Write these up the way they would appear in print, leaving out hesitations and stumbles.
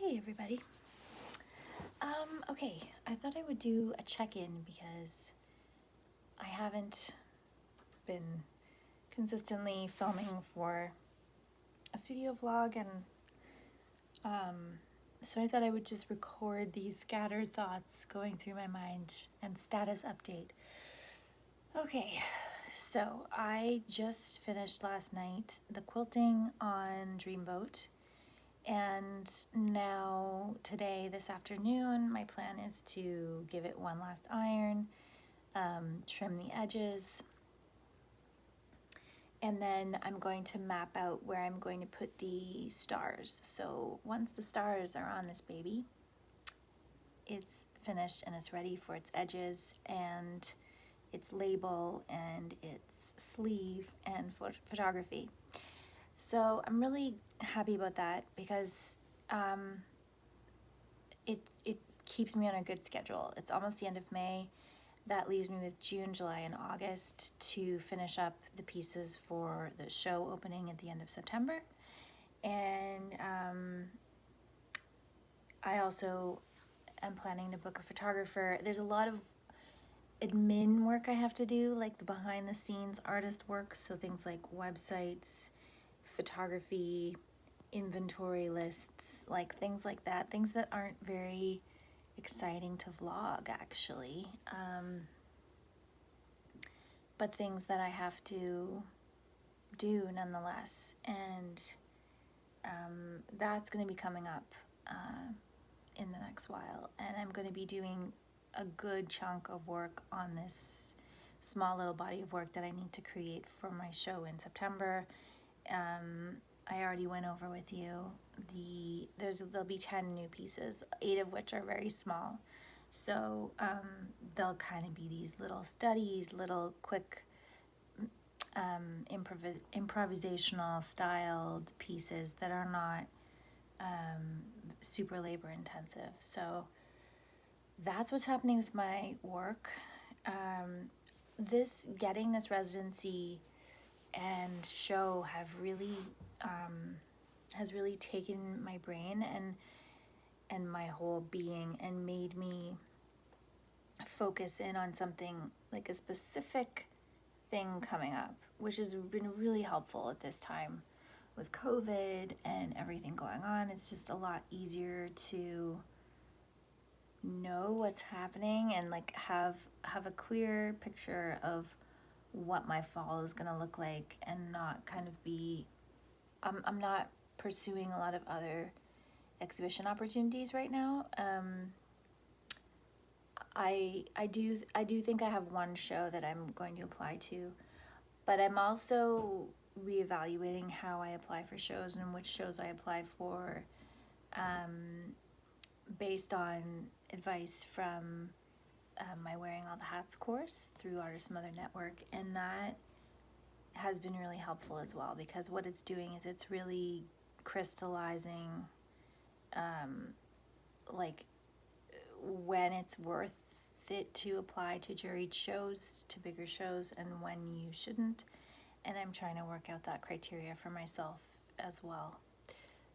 Hey everybody. Okay, I thought I would do a check-in because I haven't been consistently filming for a studio vlog, and so I thought I would just record these scattered thoughts going through my mind and status update. Okay, so I just finished last night the quilting on Dreamboat. And now, today, this afternoon, my plan is to give it one last iron, trim the edges, and then I'm going to map out where I'm going to put the stars. So once the stars are on this baby, it's finished and it's ready for its edges and its label and its sleeve and photography. So I'm really happy about that because it keeps me on a good schedule. It's almost the end of May. That leaves me with June, July, and August to finish up the pieces for the show opening at the end of September. And I also am planning to book a photographer. There's a lot of admin work I have to do, like the behind the scenes artist work. So things like websites, photography, inventory lists, like things like that. Things that aren't very exciting to vlog, actually. But things that I have to do nonetheless. And that's going to be coming up in the next while. And I'm going to be doing a good chunk of work on this small little body of work that I need to create for my show in September. I already went over with you there'll be 10 new pieces, 8 of which are very small. So they'll kind of be these little studies, little quick improvisational styled pieces that are not super labor intensive. So that's what's happening with my work. Getting this residency and show has really taken my brain and my whole being and made me focus in on something, like a specific thing coming up, which has been really helpful at this time with COVID and everything going on. It's just a lot easier to know what's happening and like have a clear picture of what my fall is going to look like, and not kind of be I'm not pursuing a lot of other exhibition opportunities right now. I do think I have one show that I'm going to apply to, but I'm also reevaluating how I apply for shows and which shows I apply for, based on advice from my Wearing All the Hats course through Artist Mother Network, and that has been really helpful as well, because what it's doing is it's really crystallizing like when it's worth it to apply to juried shows, to bigger shows, and when you shouldn't. And I'm trying to work out that criteria for myself as well.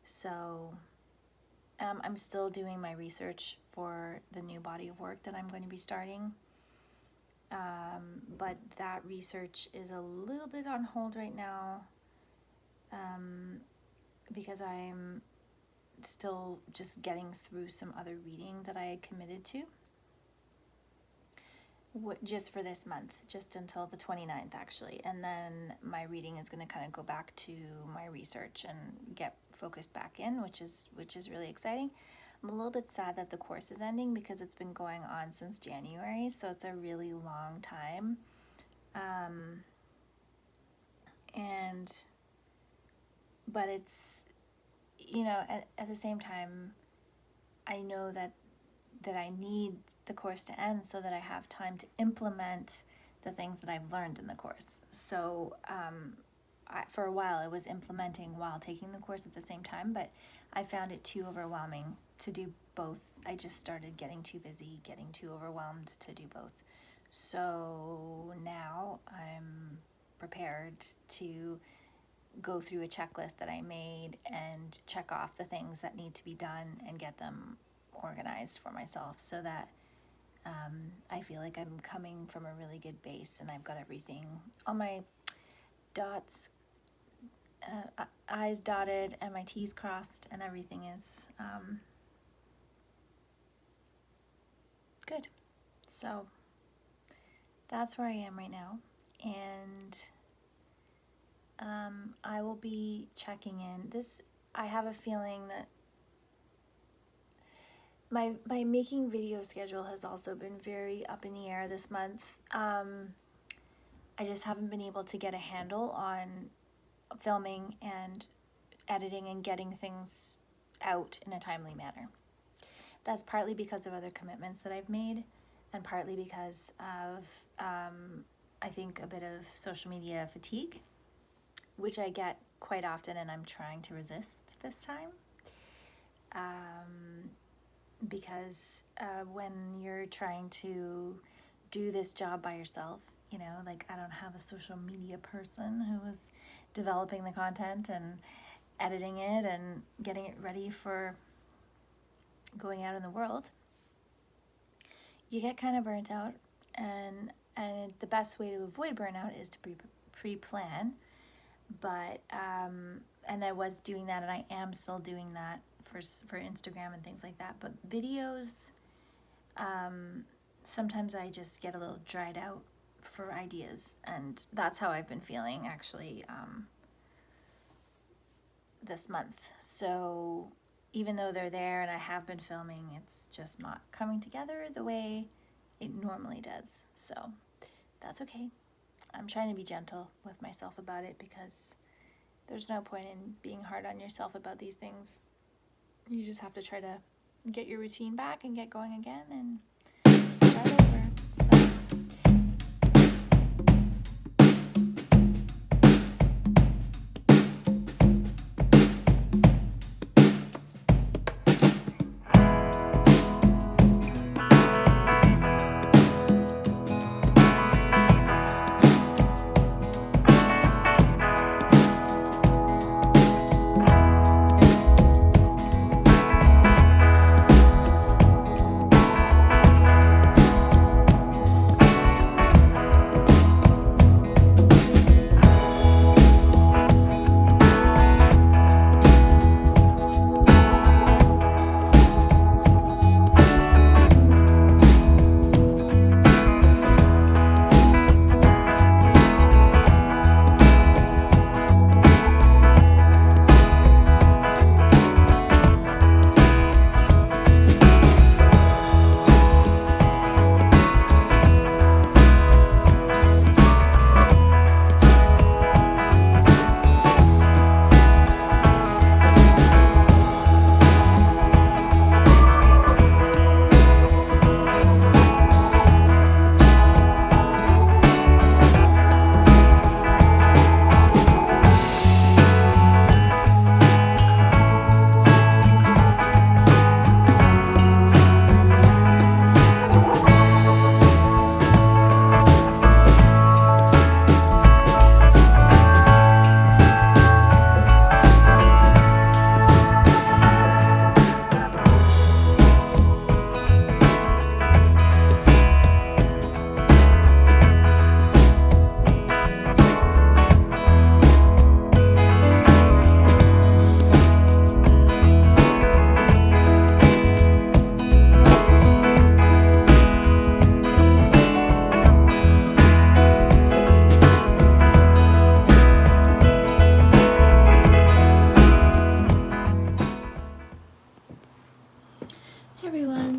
So I'm still doing my research for the new body of work that I'm going to be starting. But that research is a little bit on hold right now, because I'm still just getting through some other reading that I had committed to just for this month, just until the 29th actually. And then my reading is going to kind of go back to my research and get focused back in, which is really exciting. I'm a little bit sad that the course is ending because it's been going on since January, so it's a really long time. But it's, at the same time, I know that I need the course to end so that I have time to implement the things that I've learned in the course. So for a while I was implementing while taking the course at the same time, but I found it too overwhelming to do both. I just started getting too busy, getting too overwhelmed to do both. So now I'm prepared to go through a checklist that I made and check off the things that need to be done and get them organized for myself, so that I feel like I'm coming from a really good base and I've got everything, all my dots, I's dotted and my T's crossed, and everything is good. So that's where I am right now, and I will be checking in. I have a feeling that my making video schedule has also been very up in the air this month. I just haven't been able to get a handle on filming and editing and getting things out in a timely manner. That's partly because of other commitments that I've made, and partly because of, I think, a bit of social media fatigue, which I get quite often, and I'm trying to resist this time. Because when you're trying to do this job by yourself, you know, like I don't have a social media person who is developing the content and editing it and getting it ready for going out in the world, you get kind of burnt out, and the best way to avoid burnout is to pre-plan. But and I was doing that, and I am still doing that for Instagram and things like that. But videos, sometimes I just get a little dried out for ideas, and that's how I've been feeling actually this month. So even though they're there and I have been filming, it's just not coming together the way it normally does. So that's okay. I'm trying to be gentle with myself about it, because there's no point in being hard on yourself about these things. You just have to try to get your routine back and get going again and start over.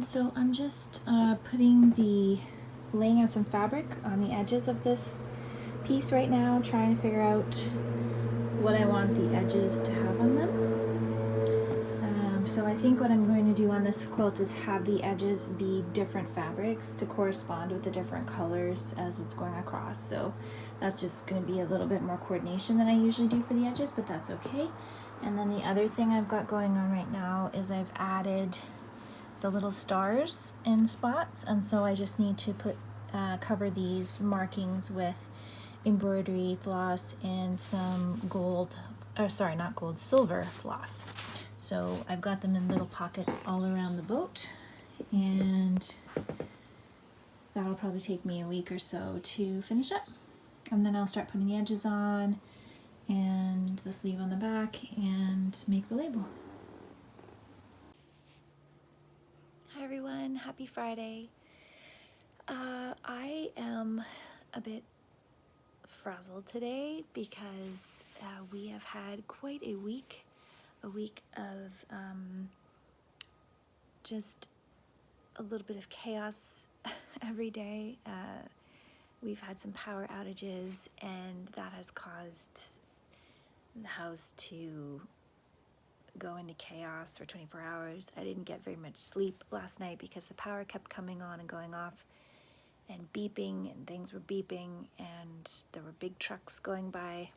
So laying out some fabric on the edges of this piece right now, trying to figure out what I want the edges to have on them. So I think what I'm going to do on this quilt is have the edges be different fabrics to correspond with the different colors as it's going across. So that's just going to be a little bit more coordination than I usually do for the edges, but that's okay. And then the other thing I've got going on right now is I've added the little stars in spots, and so I just need to put cover these markings with embroidery floss and some silver floss. So I've got them in little pockets all around the boat, and that'll probably take me a week or so to finish up. And then I'll start putting the edges on and the sleeve on the back and make the label. Hi everyone, happy Friday. I am a bit frazzled today because we have had quite a week of just a little bit of chaos every day. We've had some power outages, and that has caused the house to go into chaos for 24 hours. I didn't get very much sleep last night because the power kept coming on and going off and beeping, and things were beeping, and there were big trucks going by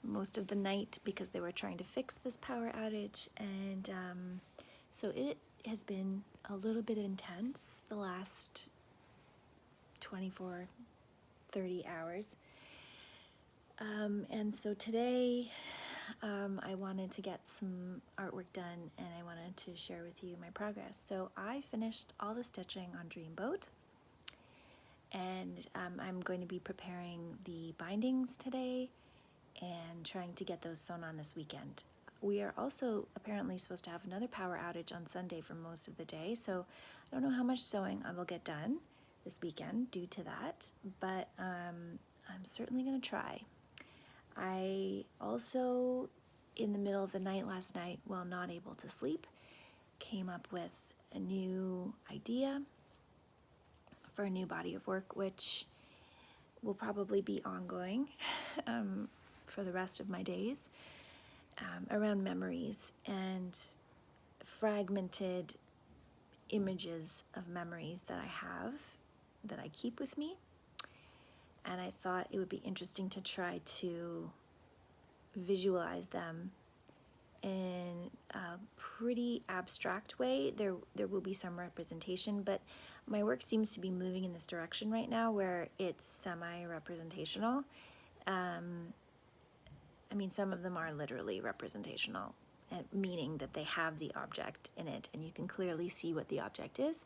most of the night because they were trying to fix this power outage. And so it has been a little bit intense the last 24, 30 hours. And so today I wanted to get some artwork done, and I wanted to share with you my progress. So I finished all the stitching on Dreamboat, and I'm going to be preparing the bindings today and trying to get those sewn on this weekend. We are also apparently supposed to have another power outage on Sunday for most of the day, so I don't know how much sewing I will get done this weekend due to that, but I'm certainly going to try. I also, in the middle of the night last night, while not able to sleep, came up with a new idea for a new body of work, which will probably be ongoing for the rest of my days, around memories and fragmented images of memories that I have, that I keep with me. And I thought it would be interesting to try to visualize them in a pretty abstract way. There will be some representation, but my work seems to be moving in this direction right now where it's semi-representational. I mean, some of them are literally representational, meaning that they have the object in it and you can clearly see what the object is.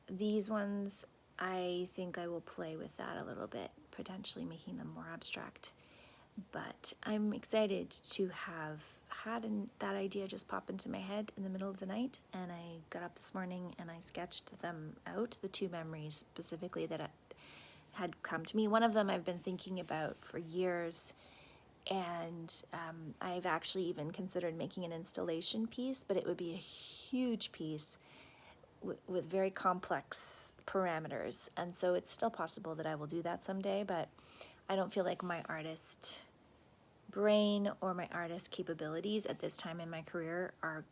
These ones, I think I will play with that a little bit, potentially making them more abstract. But I'm excited to have had that idea just pop into my head in the middle of the night, and I got up this morning and I sketched them out, the two memories specifically that had come to me. One of them I've been thinking about for years, and I've actually even considered making an installation piece, but it would be a huge piece with very complex parameters, and so it's still possible that I will do that someday, but I don't feel like my artist brain or my artist capabilities at this time in my career are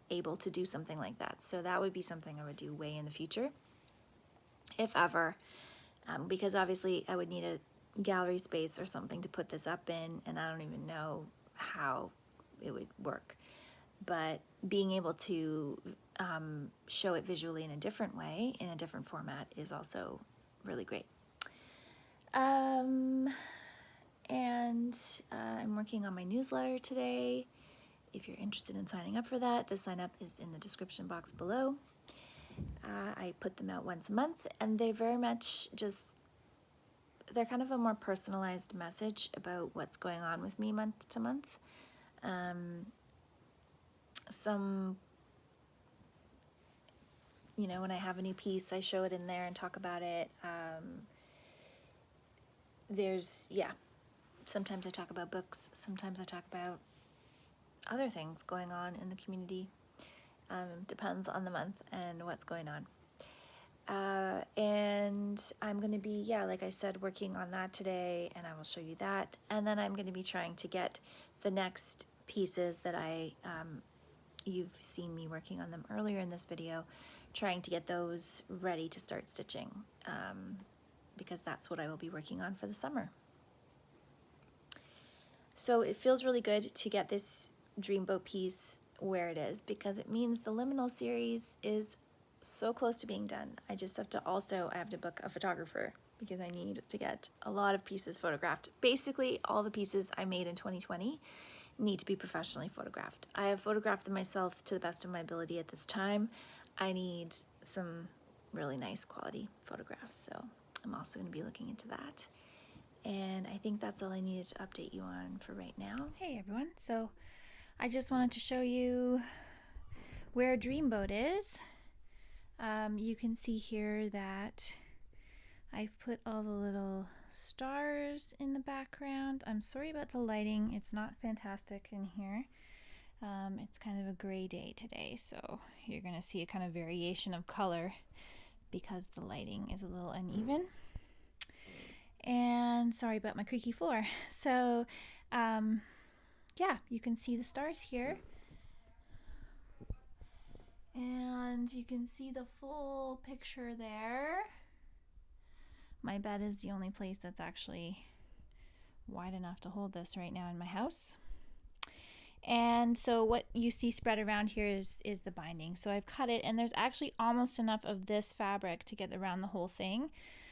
able to do something like that. So that would be something I would do way in the future, if ever, because obviously I would need a gallery space or something to put this up in, and I don't even know how it would work. But being able to show it visually in a different way, in a different format, is also really great. And I'm working on my newsletter today. If you're interested in signing up for that, the sign up is in the description box below. I put them out once a month, and they're very much they're kind of a more personalized message about what's going on with me month to month. When I have a new piece, I show it in there and talk about it. Sometimes I talk about books, sometimes I talk about other things going on in the community. Depends on the month and what's going on. And I'm going to be, like I said, working on that today, and I will show you that. And then I'm going to be trying to get the next pieces that you've seen me working on them earlier in this video, trying to get those ready to start stitching, because that's what I will be working on for the summer. So it feels really good to get this Dreamboat piece where it is, because it means the Liminal series is so close to being done. I have to book a photographer because I need to get a lot of pieces photographed. Basically, all the pieces I made in 2020 need to be professionally photographed. I have photographed them myself to the best of my ability at this time. I need some really nice quality photographs, so I'm also going to be looking into that. And I think that's all I needed to update you on for right now. Hey everyone, so I just wanted to show you where Dreamboat is. You can see here that I've put all the little stars in the background. I'm sorry about the lighting, it's not fantastic in here. It's kind of a gray day today, so you're going to see a kind of variation of color because the lighting is a little uneven. And sorry about my creaky floor. So yeah, you can see the stars here. And you can see the full picture there. My bed is the only place that's actually wide enough to hold this right now in my house. And so what you see spread around here is the binding. So I've cut it, and there's actually almost enough of this fabric to get around the whole thing.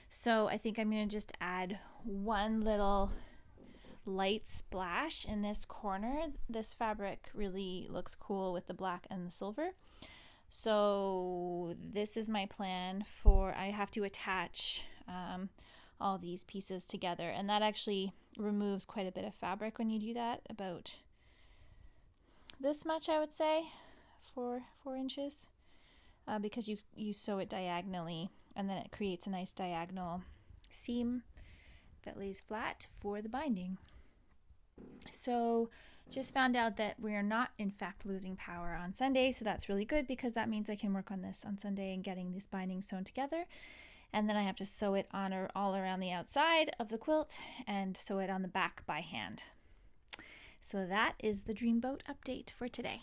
So I think I'm going to just add one little light splash in this corner. This fabric really looks cool with the black and the silver. So this is my plan for, I have to attach all these pieces together, and that actually removes quite a bit of fabric when you do that, about this much I would say, 4 inches, because you sew it diagonally, and then it creates a nice diagonal seam that lays flat for the binding. So just found out that we are not in fact losing power on Sunday, so that's really good because that means I can work on this on Sunday and getting this binding sewn together. And then I have to sew it on or all around the outside of the quilt and sew it on the back by hand. So that is the Dreamboat update for today.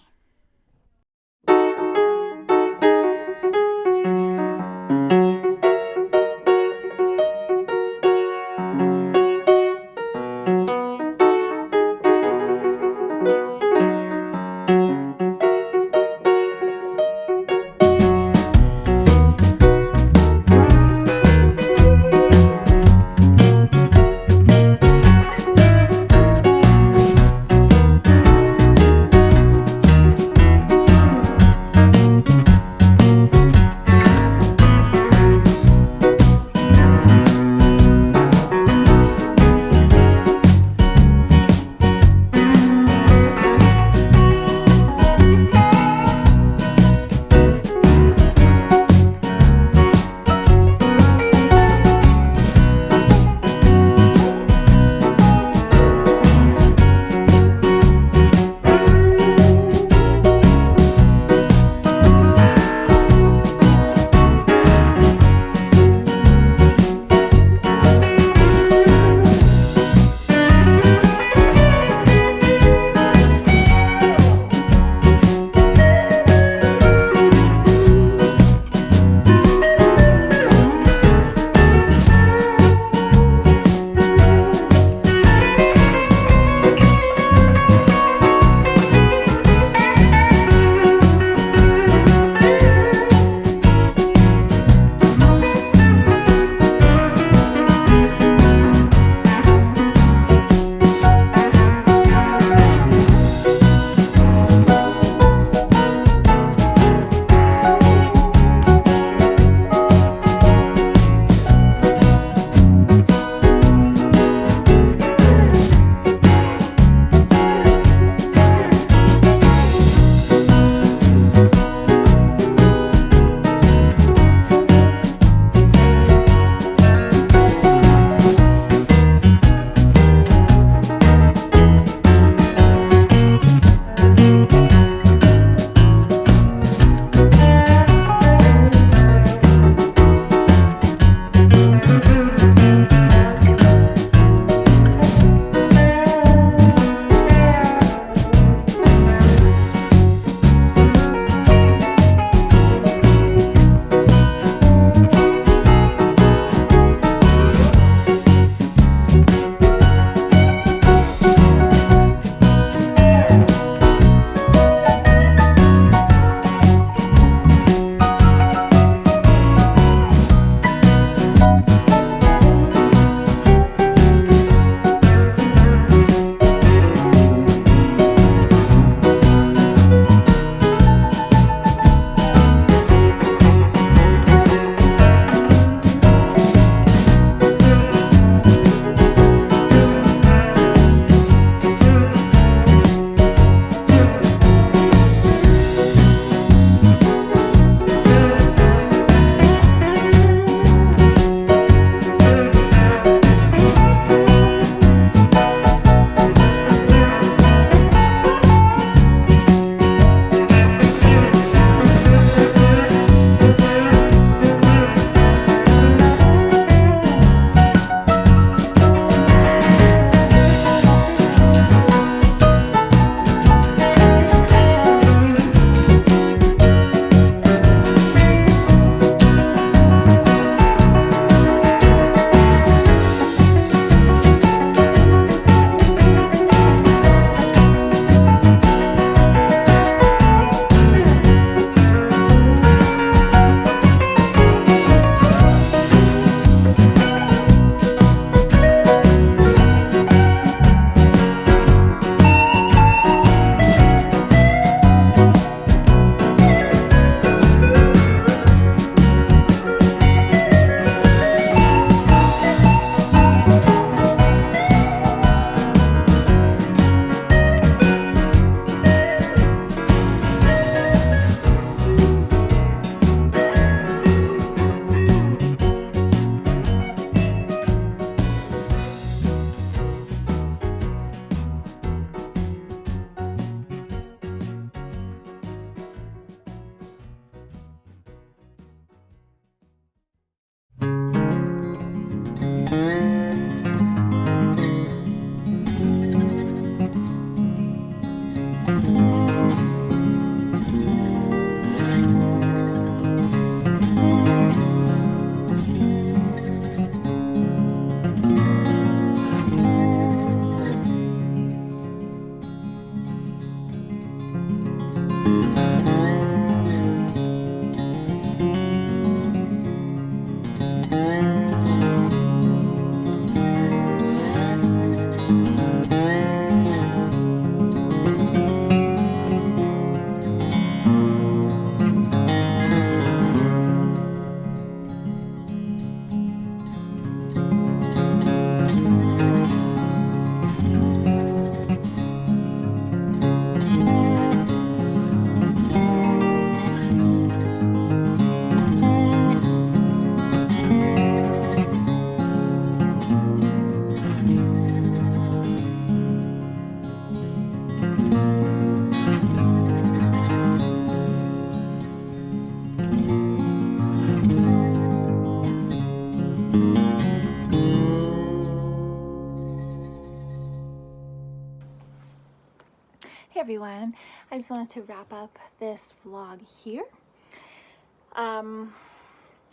Hey everyone, I just wanted to wrap up this vlog here.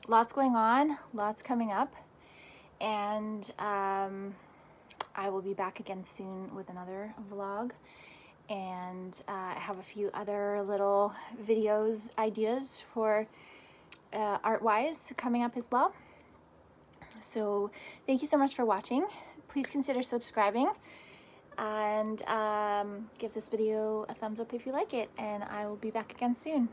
Lots going on, lots coming up, and I will be back again soon with another vlog. And I have a few other little videos ideas for art-wise coming up as well. So thank you so much for watching. Please consider subscribing and give this video a thumbs up if you like it, and I will be back again soon.